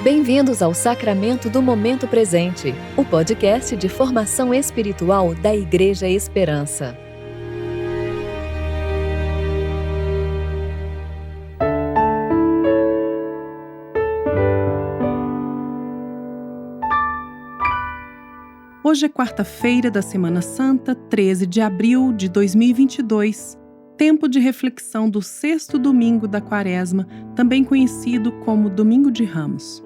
Bem-vindos ao Sacramento do Momento Presente, o podcast de formação espiritual da Igreja Esperança. Hoje é quarta-feira da Semana Santa, 13 de abril de 2022, tempo de reflexão do sexto domingo da Quaresma, também conhecido como Domingo de Ramos.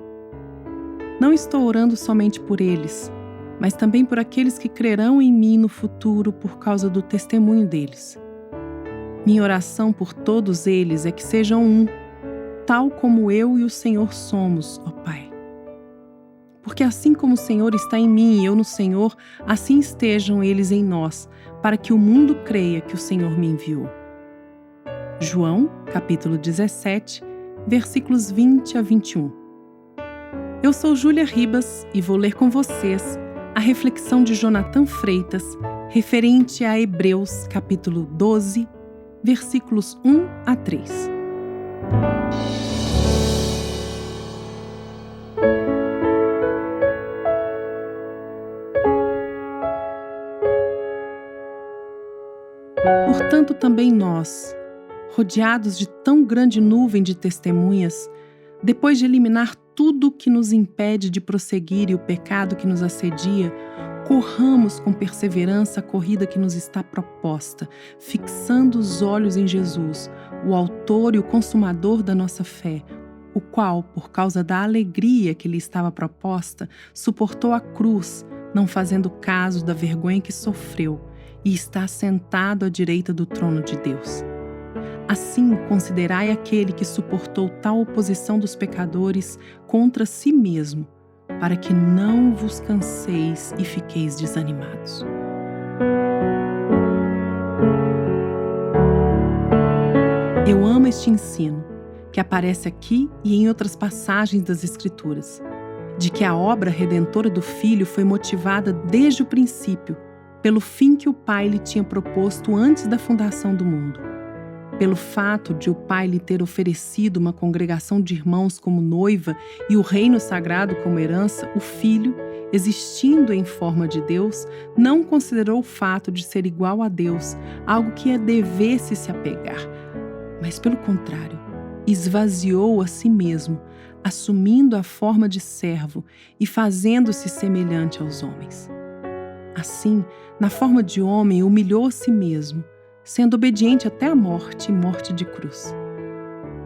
Não estou orando somente por eles, mas também por aqueles que crerão em mim no futuro por causa do testemunho deles. Minha oração por todos eles é que sejam um, tal como eu e o Senhor somos, ó Pai. Porque assim como o Senhor está em mim e eu no Senhor, assim estejam eles em nós, para que o mundo creia que o Senhor me enviou. João, capítulo 17, versículos 20 a 21. Eu sou Júlia Ribas e vou ler com vocês a reflexão de Jonathan Freitas, referente a Hebreus, capítulo 12, versículos 1 a 3. Portanto, também nós, rodeados de tão grande nuvem de testemunhas, depois de eliminar tudo que nos impede de prosseguir e o pecado que nos assedia, corramos com perseverança a corrida que nos está proposta, fixando os olhos em Jesus, o autor e o consumador da nossa fé, o qual, por causa da alegria que lhe estava proposta, suportou a cruz, não fazendo caso da vergonha que sofreu, e está sentado à direita do trono de Deus. Assim, considerai aquele que suportou tal oposição dos pecadores contra si mesmo, para que não vos canseis e fiqueis desanimados. Eu amo este ensino, que aparece aqui e em outras passagens das Escrituras, de que a obra redentora do Filho foi motivada desde o princípio, pelo fim que o Pai lhe tinha proposto antes da fundação do mundo. Pelo fato de o Pai lhe ter oferecido uma congregação de irmãos como noiva e o reino sagrado como herança, o Filho, existindo em forma de Deus, não considerou o fato de ser igual a Deus algo que devesse se apegar, mas, pelo contrário, esvaziou a si mesmo, assumindo a forma de servo e fazendo-se semelhante aos homens. Assim, na forma de homem, humilhou a si mesmo, sendo obediente até a morte e morte de cruz.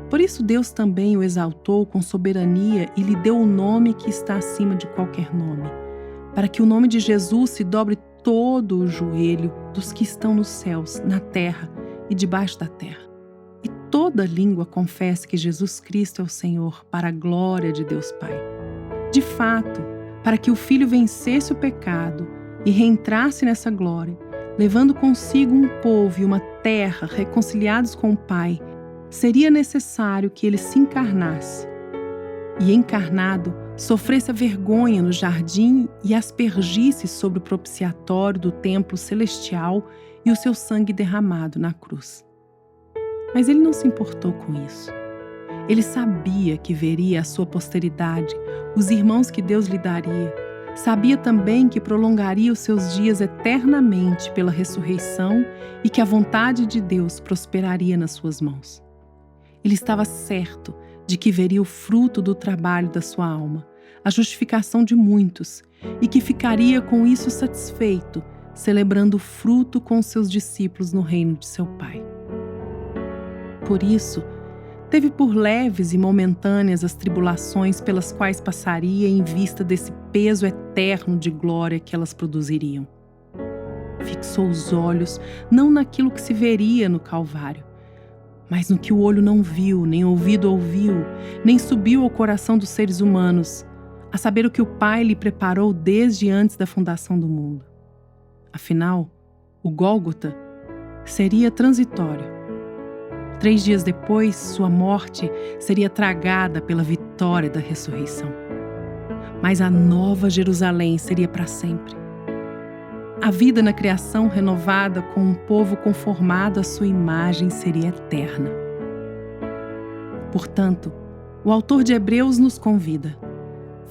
Por isso Deus também o exaltou com soberania e lhe deu o nome que está acima de qualquer nome, para que o nome de Jesus se dobre todo o joelho dos que estão nos céus, na terra e debaixo da terra, e toda língua confesse que Jesus Cristo é o Senhor, para a glória de Deus Pai. De fato, para que o Filho vencesse o pecado e reentrasse nessa glória, levando consigo um povo e uma terra reconciliados com o Pai, seria necessário que ele se encarnasse. E encarnado, sofresse a vergonha no jardim e aspergisse sobre o propiciatório do templo celestial e o seu sangue derramado na cruz. Mas ele não se importou com isso. Ele sabia que veria a sua posteridade, os irmãos que Deus lhe daria. Sabia também que prolongaria os seus dias eternamente pela ressurreição e que a vontade de Deus prosperaria nas suas mãos. Ele estava certo de que veria o fruto do trabalho da sua alma, a justificação de muitos, e que ficaria com isso satisfeito, celebrando o fruto com seus discípulos no reino de seu Pai. Por isso, teve por leves e momentâneas as tribulações pelas quais passaria em vista desse peso eterno de glória que elas produziriam. Fixou os olhos não naquilo que se veria no Calvário, mas no que o olho não viu, nem ouvido ouviu, nem subiu ao coração dos seres humanos, a saber o que o Pai lhe preparou desde antes da fundação do mundo. Afinal, o Gólgota seria transitório. 3 dias depois, sua morte seria tragada pela vitória da ressurreição. Mas a nova Jerusalém seria para sempre. A vida na criação renovada com um povo conformado à sua imagem seria eterna. Portanto, o autor de Hebreus nos convida: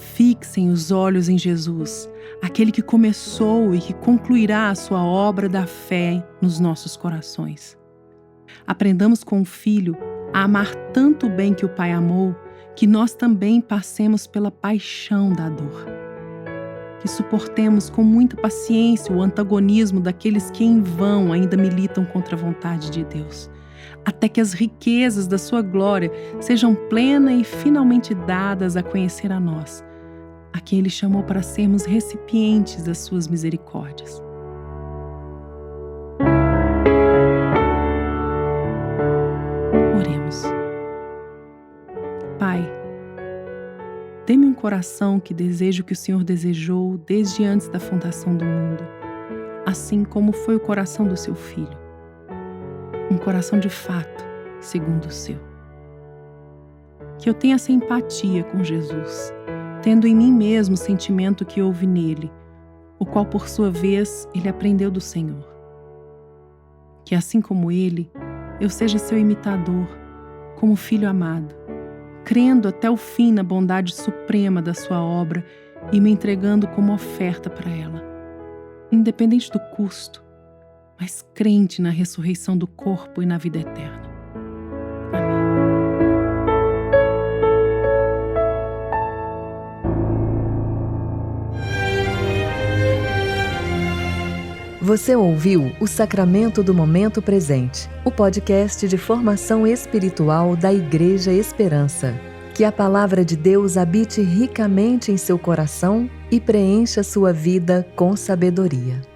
Fixem os olhos em Jesus, aquele que começou e que concluirá a sua obra da fé nos nossos corações. Aprendamos com o Filho a amar tanto bem que o Pai amou, que nós também passemos pela paixão da dor. Que suportemos com muita paciência o antagonismo daqueles que em vão ainda militam contra a vontade de Deus, até que as riquezas da sua glória sejam plenas e finalmente dadas a conhecer a nós, a quem Ele chamou para sermos recipientes das suas misericórdias. Oremos. Pai, dê-me um coração que deseje o que o Senhor desejou desde antes da fundação do mundo, assim como foi o coração do seu Filho. Um coração de fato, segundo o seu. Que eu tenha essa empatia com Jesus, tendo em mim mesmo o sentimento que houve nele, o qual por sua vez ele aprendeu do Senhor. Que assim como ele, eu seja seu imitador, como filho amado, crendo até o fim na bondade suprema da sua obra e me entregando como oferta para ela, independente do custo, mas crente na ressurreição do corpo e na vida eterna. Amém. Você ouviu o Sacramento do Momento Presente, o podcast de formação espiritual da Igreja Esperança. Que a palavra de Deus habite ricamente em seu coração e preencha sua vida com sabedoria.